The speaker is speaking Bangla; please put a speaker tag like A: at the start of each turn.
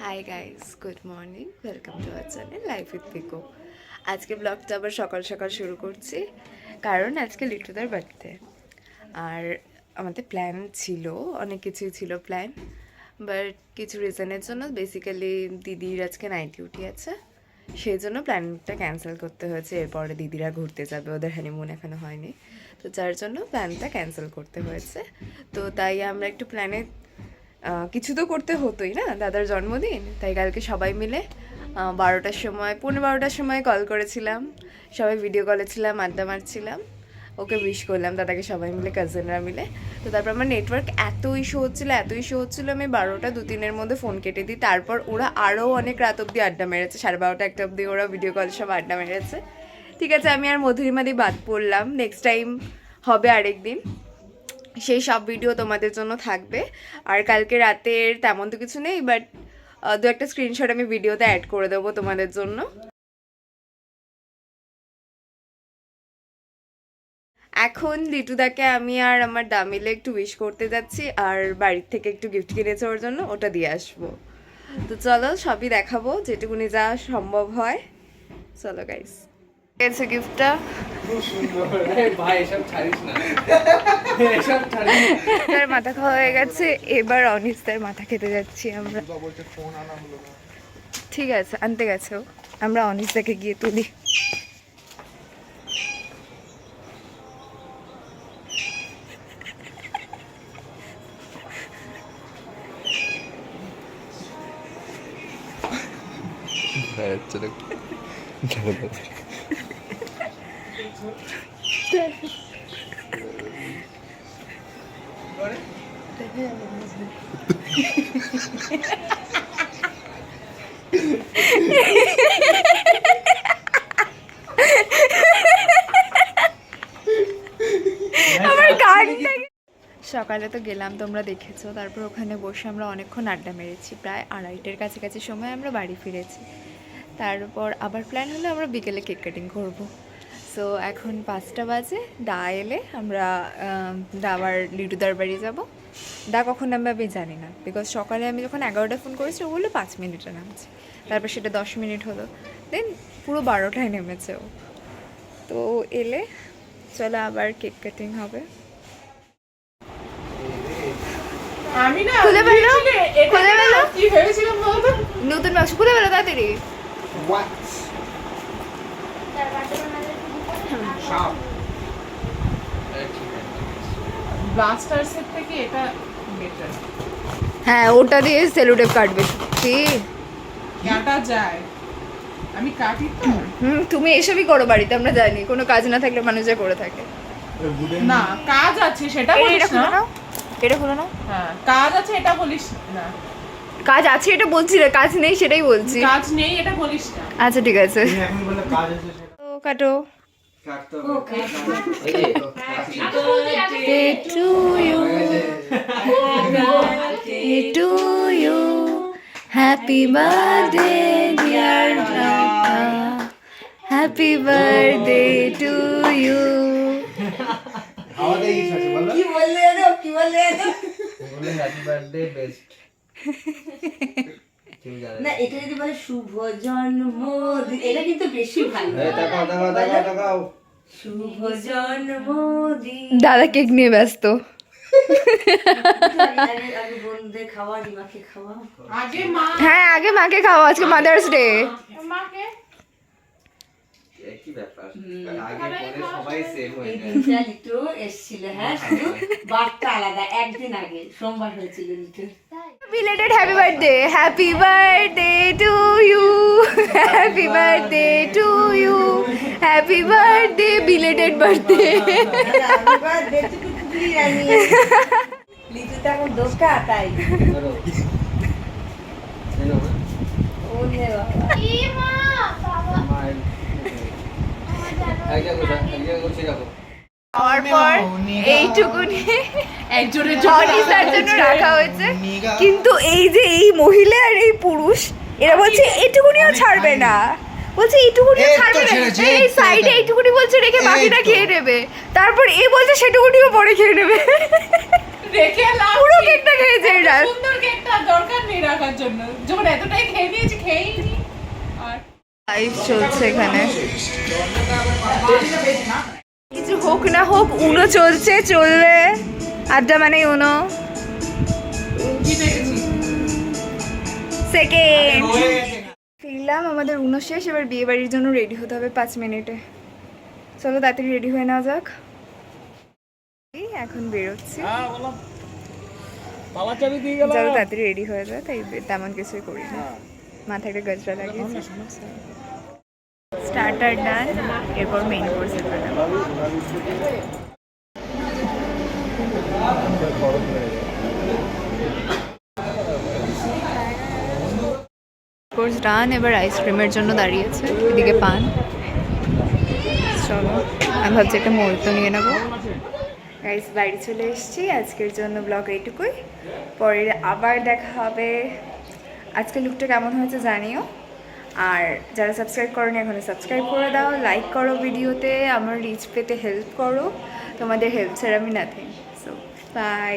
A: High guys, good morning, welcome to our channel life with Piko. আজকে ব্লগটা আবার সকাল সকাল শুরু করছি কারণ আজকে লিটুদার বার্থডে। আর আমাদের প্ল্যান ছিল, অনেক কিছুই ছিল প্ল্যান, বাট কিছু রিজনের জন্য বেসিক্যালি দিদির আজকে নাইট ডিউটি আছে, সেই জন্য প্ল্যানটা ক্যান্সেল করতে হয়েছে। এরপরে দিদিরা ঘুরতে যাবে, ওদের হানিমুন এখনো হয়নি, তো যার জন্য প্ল্যানটা ক্যান্সেল করতে হয়েছে। তো তাই আমরা একটু প্ল্যানে কিছু তো করতে হতোই না, দাদার জন্মদিন, তাই কালকে সবাই মিলে 12টার সময় 12:15টার সময় কল করেছিলাম, সবাই ভিডিও কলে ছিলাম, আড্ডা মারছিলাম, ওকে উইশ করলাম দাদাকে সবাই মিলে, কাজিনরা মিলে। তো তারপর আমার নেটওয়ার্ক এত ইস্যু হচ্ছিলো, আমি 12টা 2-3-এর মধ্যে ফোন কেটে দিই। তারপর ওরা আরও অনেক রাত অবধি আড্ডা মেরেছে, 12:30 1টা অবধি ওরা ভিডিও কলে সব আড্ডা মেরেছে। ঠিক আছে, আমি আর মধুরিমাদি বাদ পড়লাম, নেক্সট টাইম হবে আরেক দিন, সেই সব ভিডিও তোমাদের জন্য থাকবে। আর কালকে রাতের তেমন তো কিছু নেই, বাট দু একটা স্ক্রিনশট আমি ভিডিওতে অ্যাড করে দেবো তোমাদের জন্য। এখন লিটুদাকে আমি আর আমার দা মিলে একটু উইশ করতে যাচ্ছি, আর বাড়ির থেকে একটু গিফট কিনেছে ওর জন্য, ওটা দিয়ে আসবো। তো চলো সবই দেখাবো যেটুকুনি যা সম্ভব হয়। চলো গাইস, এসে গিফটটা তার মাথা খাওয়া হয়ে গেছে, এবার অনিস্তার মাথা খেতে যাচ্ছি আমরা। ঠিক আছে, আনতে গেছে ও, আমরা অনিস্তাকে গিয়ে তুলি। সকালে তো গেলাম, তোমরা দেখেছো, তারপর ওখানে বসে আমরা অনেকক্ষণ আড্ডা মেরেছি, প্রায় 2:30-এর কাছাকাছি সময় আমরা বাড়ি ফিরেছি। তারপর আবার প্ল্যান হলো আমরা বিকেলে কেক কাটিং করবো। সো এখন 5টা বাজে, দা এলে আমরা দা আবার লিটুদার বাড়ি যাবো। দা কখন নামবে আমি জানি না, বিকজ সকালে আমি যখন 11টা ফোন করেছি ও বললো 5 মিনিটে নামছে, তারপর সেটা 10 মিনিট হলো, দেন পুরো 12টায় নেমেছে ও। তো এলে চলো আবার কেক কাটিং হবে।
B: আমি না
A: খুলে ফেলো, খুলে ফেলো,
B: কি ভেবেছিলাম বলতো,
A: নতুন বাক্স খুলে ফেলো তাড়াতাড়ি।
B: ব্লাস্টার্সের থেকে এটা বেটার,
A: হ্যাঁ ওটা দিয়ে সেলুটেপ কাটবে, সত্যি
B: কাটা যায়, আমি কাটি তো।
A: তুমি এসবই করো বাড়িতে, আমরা জানি কোনো কাজ না থাকলে মানুষ যা করে থাকে।
B: না কাজ আছে সেটা বলিস
A: এটা খুলে
B: না,
A: নাও, এটা খুলে নাও।
B: হ্যাঁ কাজ আছে এটা বলিস না,
A: কাজ আছে এটা বলছি না, কাজ নেই সেটাই বলছি।
B: কাজ নেই এটা বলিস না।
A: আচ্ছা ঠিক আছে,
C: এখন বলে কাজ আছে
A: তো কাটো। Birthday to you, birthday to you, happy birthday dear Papa, happy birthday to you.
C: আমাদের ইচ্ছা আছে বলো
D: কি বললে এলো
C: বলে হ্যাপি বার্থডে বেস্ট
D: না, এটা যদি বলে শুভ জন্মদিন, এটা কিন্তু বেশি ভালো।
C: তাকাও
D: শুভ জন্মদিন।
A: দাদা কেক নিয়ে ব্যস্ত।
D: আগে বন্ধুদের খাওয়া, রিমাকে খাওয়া,
B: আগে মা,
A: হ্যাঁ আগে মাকে খাওয়া, আজকে মাদার্স ডে।
B: মাকে
C: একই ব্যাপার, আগে পরে সবাই সেম হয়ে
D: এই
C: যায়।
D: দিনটা লিটু এসেছিল, হ্যাঁ শুধু বারটা আলাদা, একদিন আগে সোমবার হয়েছিল Litu.
A: Belated happy birthday, happy birthday to you, happy birthday to you, happy birthday, belated birthday.
D: Litu তো এখন দোকা, তাই ওরে বাবা।
A: খাওয়ার পর এইটুকুনি
B: একজনের
A: অনিসার জন্য রাখা হয়েছে, কিন্তু এই যে এই মহিলা আর এই পুরুষ, এরা বলছে এইটুকুনিও ছাড়বে না, বলছে এইটুকুনিও ছাড়বে না, এই সাইডে এইটুকুনি বলছে রেখে বাকিটা খেয়ে নেবে, তারপর এ বলছে সেটুকুনিও পরে খেয়ে নেবে।
B: রেখে লাভ
A: পুরো
B: কি?
A: কেকটা খেয়েছে
B: এত
A: এটা।
B: সুন্দর কেকটা দরকার নেই রাখার জন্য, যখন এতটাই খেয়ে নিয়েছি খেয়েই নি। আর
A: লাইভ চলছে এখানে, কিছু হোক না হোক উনো চলছে, চলবে। আড্ডা মানে উনো।
B: জিতে গেছি।
A: সেকেন্ড ফিরলাম, আমাদের উনো শেষ। এবার বিয়ে বাড়ির জন্য রেডি হতে হবে 5 মিনিটে। চলো তাড়াতাড়ি রেডি হয়ে নেওয়া যাক। এই এখন বেরোচ্ছি, চলো তাড়াতাড়ি রেডি হয়ে যায়, তাই তেমন কিছুই করি না, মাথায় একটা গজরা লাগিয়েছি। স্টার্টার ডান, এরপর মেইন কোর্সে বানাবো। কোর্স ডান, এবার আইসক্রিমের জন্য দাঁড়িয়েছে, এদিকে পান। চলো, আমি ভাবছি একটা মুহূর্ত নিয়ে নেবো। গাইস বাড়ি চলে এসেছি, আজকের জন্য ব্লগ এইটুকুই, পরে আবার দেখা হবে। আজকে লুকটা কেমন হয়েছে জানিও, আর যারা সাবস্ক্রাইব করোনি এখনো সাবস্ক্রাইব করে দাও, লাইক করো ভিডিওতে, আমার রিচ পেতে হেল্প করো, তোমাদের হেল্প ছাড়া আমি নাথিং। So by.